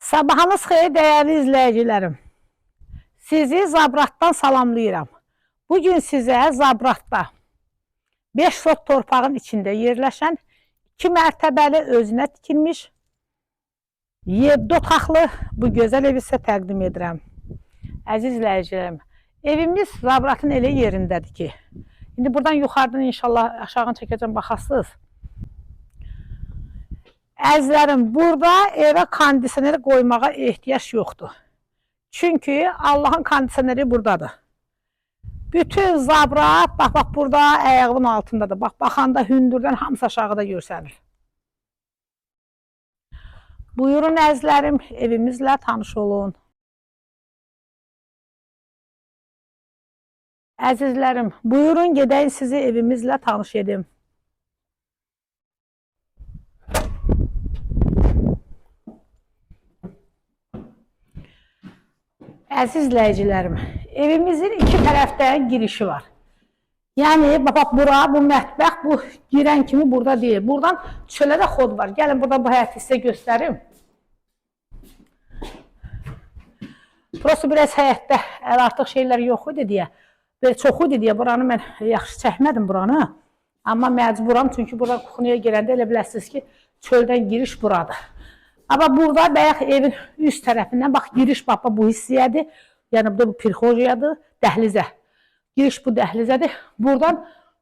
Sabahınız xeyir değerli izleyicilerim. Sizi Zabratdan salamlayıram. Bugün size Zabratda 5 sot torpağın içinde yerləşən 2 mərtəbəli özünə tikilmiş 7 otaqlı bu gözəl evi sizə təqdim edirəm. Əziz izləyicilərim, evimiz Zabratın elə yerindədir ki, indi buradan yuxarıdan inşallah aşağını çəkəcəm, baxasınız. Əzizlərim, burada evə kondisioneri qoymağa ehtiyac yoxdur. Çünki Allahın kondisioneri buradadır. Bütün Zabrat, bax burada ayağımın altındadır. Bax, baxanda hündürdən hamısı aşağıda görsənir. Buyurun əzizlərim, evimizlə tanış olun. Əzizlərim, buyurun gedək sizi evimizlə tanış edim. Əziz izləyicilərim, evimizin iki tərəfdən girişi var. Yəni, bax, bura, bu mətbəx, bu girən kimi burada deyil. Buradan çölə də xod var. Gəlin, burada bu həyəti sizə göstərim. Burası biraz həyətdə artıq şeylər yox idi deyə, belə çox idi deyə, buranı mən yaxşı çəkmədim buranı. Amma məcburam, çünki burada kuxunuya gələndə elə biləsiniz ki, çöldən giriş buradır. Amma burada bəyək evin üst tərəfindən, bax, giriş bax, bu hissiyədir. Yəni, bu pirxojiyadır, dəhlizə. Giriş bu dəhlizədir. Buradan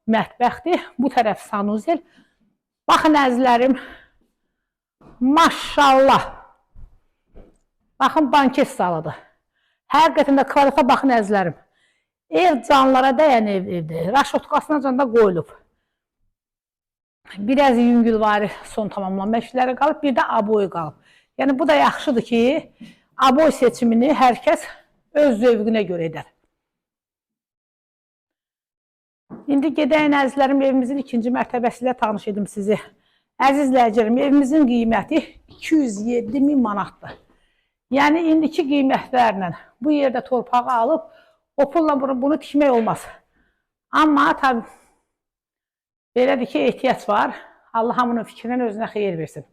mətbəxdir. Bu tərəf sanuzel. Baxın, əzizlərim. Maşallah. Baxın, banket salıdır. Həqiqətən də kvadrata baxın, əzizlərim. Ev canlara dəyən evdir. Raşotkasına can da qoyulub. Biraz yüngülvari son tamamlanma işləri qalıb, bir də aboy qalıb. Yəni, bu da yaxşıdır ki, aboy seçimini hər kəs öz zövqünə görə edər. İndi gedəyin əzizlərim, evimizin ikinci mərtəbəsi ilə tanış edim sizi. Əziz izləyicilərim, evimizin qiyməti 207.000 manatdır. Yəni, indiki qiymətlərlə bu yerdə torpağı alıb, o pulla bunu tikmək olmaz. Amma, tabii, belədir ki, ehtiyac var. Allah hamının fikrindən özünə xeyir versin.